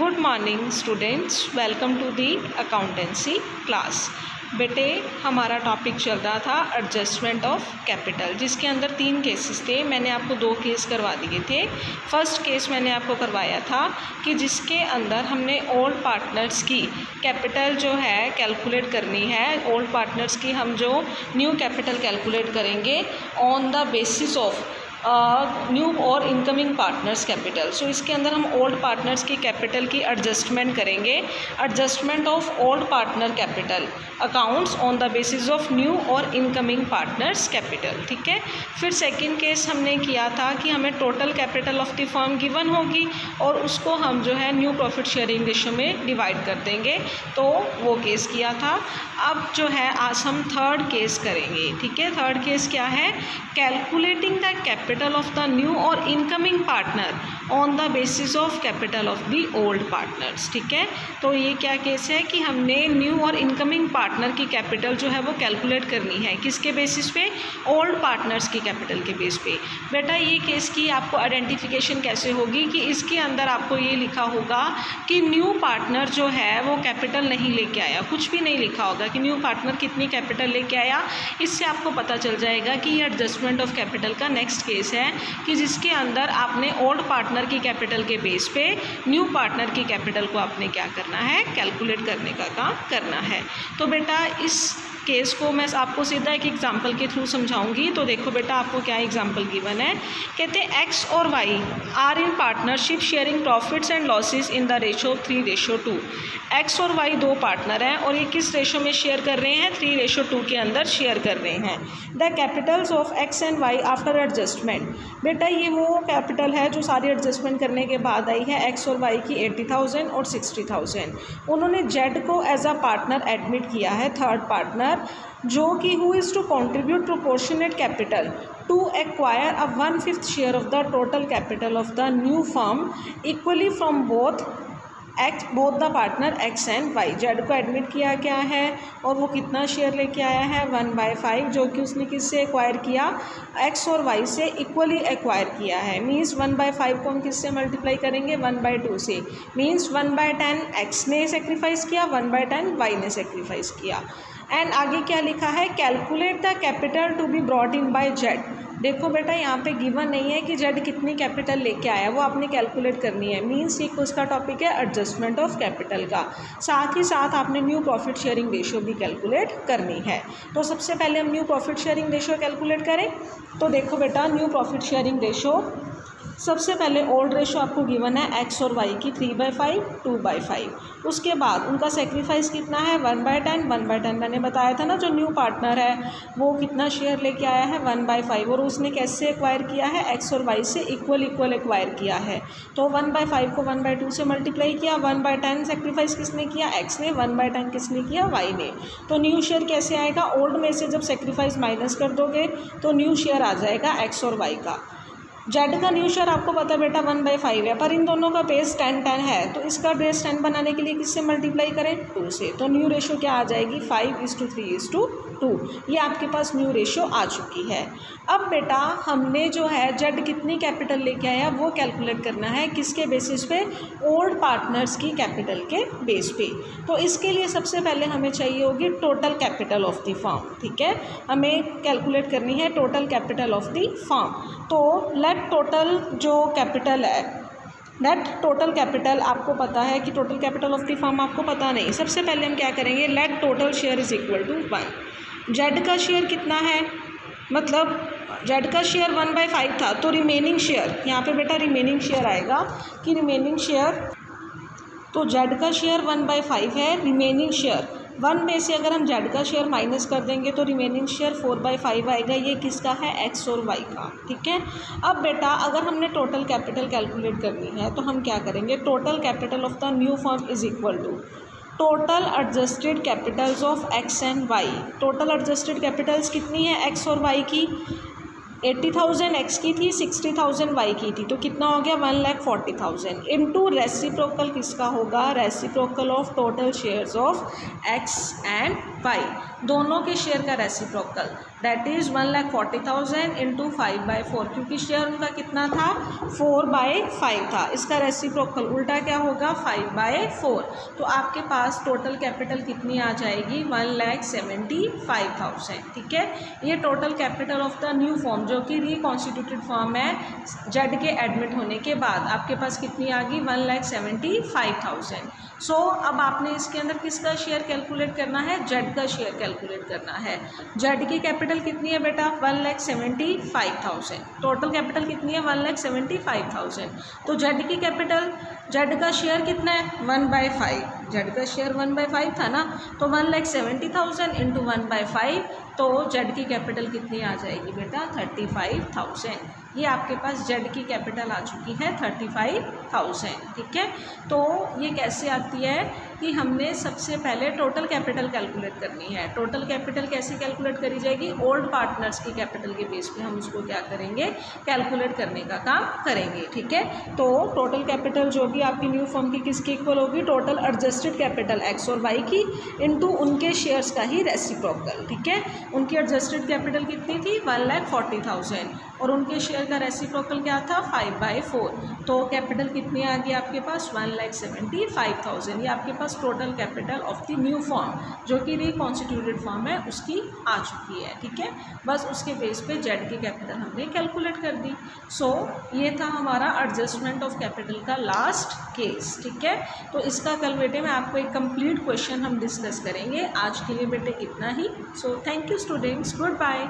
Good morning students, welcome to the accountancy class. बेटे, हमारा topic चल रहा था एडजस्टमेंट ऑफ कैपिटल, जिसके अंदर 3 केसेस थे। मैंने आपको 2 केस करवा दिए थे। फर्स्ट केस मैंने आपको करवाया था कि जिसके अंदर हमने ओल्ड पार्टनर्स की कैपिटल जो है कैलकुलेट करनी है। ओल्ड पार्टनर्स की हम जो न्यू कैपिटल कैलकुलेट करेंगे on the basis of new or incoming partners capital. सो इसके अंदर हम ओल्ड पार्टनर्स की कैपिटल की एडजस्टमेंट करेंगे। Adjustment of old partner capital accounts on the basis of new or incoming partners capital. ठीक है। फिर सेकंड केस हमने किया था कि हमें total capital of the firm given होगी और उसको हम जो है न्यू प्रॉफिट शेयरिंग रेशियो में डिवाइड कर देंगे। तो वो केस किया था। अब जो है आज हम थर्ड केस करेंगे। ठीक है। थर्ड केस क्या है? Calculating the capital of the new or incoming partner on the basis of capital of the old partners. ठीक है। तो ये क्या केस है कि हमने न्यू और इनकमिंग पार्टनर की कैपिटल जो है वो कैलकुलेट करनी है। किसके बेसिस पे? ओल्ड पार्टनर्स की कैपिटल के बेस पे। बेटा, ये केस की आपको आइडेंटिफिकेशन कैसे होगी कि इसके अंदर आपको ये लिखा होगा कि न्यू पार्टनर जो है वो कैपिटल नहीं लेके आया। कुछ भी नहीं लिखा होगा कि न्यू पार्टनर कितनी कैपिटल लेके आया। इससे आपको पता चल जाएगा कि ये एडजस्टमेंट ऑफ कैपिटल का नेक्स्ट केस है कि जिसके अंदर आपने ओल्ड पार्टनर की कैपिटल के बेस पे न्यू पार्टनर की कैपिटल को आपने क्या करना है? कैलकुलेट करने का काम करना है। तो बेटा, इस केस को मैं आपको सीधा एक एग्जांपल के थ्रू समझाऊंगी। तो देखो बेटा, आपको क्या एग्जांपल गिवन है। कहते हैं एक्स और Y are in partnership sharing profits and losses in the ratio 3:2। X और वाई 2 पार्टनर हैं और ये किस रेशो में शेयर कर रहे हैं? 3:2 के अंदर शेयर कर रहे हैं। The capitals of X and Y after adjustment. बेटा, ये वो कैपिटल है जो सारी एडजस्टमेंट करने के बाद आई है। एक्स और वाई की 80,000 और 60,000। उन्होंने जेड को एज अ पार्टनर एडमिट किया है, थर्ड पार्टनर, जो कि who is to contribute proportionate capital to acquire a 1/5 share of the total capital of the new firm equally from both the partner X and Y. Z को admit किया क्या है और वो कितना शेयर लेके आया है? 1/5, जो कि उसने किससे एक्वायर किया? एक्स और वाई से इक्वली एक्वायर किया है। मीन्स 1/5 को हम किससे मल्टीप्लाई करेंगे? 1/2 से। मीन्स 1/10 एक्स ने सेक्रीफाइस किया, 1/10 वाई ने सेक्रीफाइस किया। एंड आगे क्या लिखा है? Calculate the capital to be brought in by Z. देखो बेटा, यहाँ पे गिवन नहीं है कि जेड कितनी कैपिटल लेके आया, वो आपने कैलकुलेट करनी है। मीन्स एक उसका टॉपिक है एडजस्टमेंट ऑफ कैपिटल का। साथ ही साथ आपने न्यू प्रॉफिट शेयरिंग रेशियो भी कैलकुलेट करनी है। तो सबसे पहले हम new profit sharing ratio calculate करें। तो देखो बेटा, न्यू प्रॉफिट शेयरिंग रेशियो सबसे पहले ओल्ड रेशो आपको गिवन है एक्स और वाई की 3/5, 2/5। उसके बाद उनका सेक्रीफाइस कितना है? 1/10। 1/10 मैंने बताया था ना, जो न्यू पार्टनर है वो कितना शेयर लेके आया है? 1/5। और उसने कैसे एक्वायर किया है? एक्स और वाई से इक्वल एक्वायर किया है। तो 1/5 को 1/2 से मल्टीप्लाई किया। 1/10 सेक्रीफाइस किसने किया? एक्स ने। 1/10 किसने किया? वाई ने। तो न्यू शेयर कैसे आएगा? ओल्ड में से जब सेक्रीफाइस माइनस कर दोगे तो न्यू शेयर आ जाएगा एक्स और वाई का। जेड का न्यू शेयर आपको पता है बेटा 1/5 है, पर इन दोनों का बेस 10 है। तो इसका बेस 10 बनाने के लिए किससे मल्टीप्लाई करें? 2 से। तो न्यू रेशो क्या आ जाएगी? 5:3:2। ये आपके पास न्यू रेशो आ चुकी है। अब बेटा, हमने जो है जेड कितनी कैपिटल लेके आया वो कैलकुलेट करना है। किसके बेसिस पे? ओल्ड पार्टनर्स की कैपिटल के बेस पे। तो इसके लिए सबसे पहले हमें चाहिए होगी total capital of the firm. ठीक है। हमें कैलकुलेट करनी है total capital of the firm. तो लेट टोटल जो कैपिटल है, लेट टोटल कैपिटल आपको पता है कि total capital of the firm आपको पता नहीं। सबसे पहले हम क्या करेंगे? Let total share is equal to 1। Z का शेयर कितना है? मतलब जेड का शेयर 1/5 था, तो रिमेनिंग शेयर यहाँ पे बेटा रिमेनिंग शेयर आएगा कि रिमेनिंग शेयर, तो जेड का शेयर 1/5 है। रिमेनिंग शेयर 1 में से अगर हम जेड का शेयर माइनस कर देंगे तो रिमेनिंग शेयर 4/5 आएगा। ये किसका है? एक्स और वाई का। ठीक है। अब बेटा, अगर हमने टोटल कैपिटल कैलकुलेट करनी है तो हम क्या करेंगे? Total capital of the new firm is equal to total adjusted capitals of X and Y. Total adjusted capitals कितनी है एक्स और वाई की? 80,000 एक्स की थी, 60,000 वाई की थी। तो कितना हो गया? 1,40,000 इंटू रेसिप्रोकल किसका होगा? Reciprocal of total shares of X and Y, दोनों के शेयर का रेसिप्रोकल। दैट इज़ 1,40,000 इंटू 5/4, क्योंकि शेयर उनका कितना था 4/5 था। इसका रेसिप्रोकल उल्टा क्या होगा 5/4। तो आपके पास टोटल कैपिटल कितनी आ जाएगी 1,75,000। ठीक है, ये total capital of the new firm जो कि रिकॉन्स्टिट्यूटेड फॉर्म है जेड के एडमिट होने के बाद आपके पास कितनी आ गई 1,75,000। सो अब आपने इसके अंदर किसका शेयर कैलकुलेट करना है, जेड का शेयर कैलकुलेट करना है। जेड की कैपिटल कितनी है बेटा 1,75,000। टोटल कैपिटल कितनी है 1,75,000। तो जेड की कैपिटल, जेड का शेयर कितना है 1/5, जेड का शेयर 1/5 था ना, तो 1,70,000 इंटू 1/5, तो जेड की कैपिटल कितनी आ जाएगी बेटा 35,000। ये आपके पास जेड की कैपिटल आ चुकी है 35,000। ठीक है, तो ये कैसे आती है कि हमने सबसे पहले टोटल कैपिटल कैलकुलेट करनी है। टोटल कैपिटल कैसे कैलकुलेट करी जाएगी, ओल्ड पार्टनर्स की कैपिटल के बेस पे हम उसको क्या करेंगे कैलकुलेट करने का काम करेंगे। ठीक है, तो टोटल कैपिटल जो भी आपकी न्यू फॉर्म की किसके इक्वल होगी, टोटल एडजस्टेड कैपिटल एक्स और वाई की इंटू उनके शेयर्स का ही रेसिप्रोकल। ठीक है, उनकी एडजस्टेड कैपिटल कितनी थी 1,40,000 और उनके शेयर का रेसिप्रोकल क्या था 5/4। तो कैपिटल कितनी आ गई आपके पास 1,75,000। ये आपके पास total capital of the new firm जो कि रिकॉन्स्टिट्यूटेड फॉर्म है उसकी आ चुकी है। ठीक है, बस उसके बेस पे जेड की कैपिटल हमने कैलकुलेट कर दी। सो ये था हमारा एडजस्टमेंट ऑफ कैपिटल का लास्ट केस। ठीक है, तो इसका कल बेटे मैं आपको एक कंप्लीट क्वेश्चन हम डिस्कस करेंगे। आज के लिए बेटे इतना ही। So thank you students, good bye.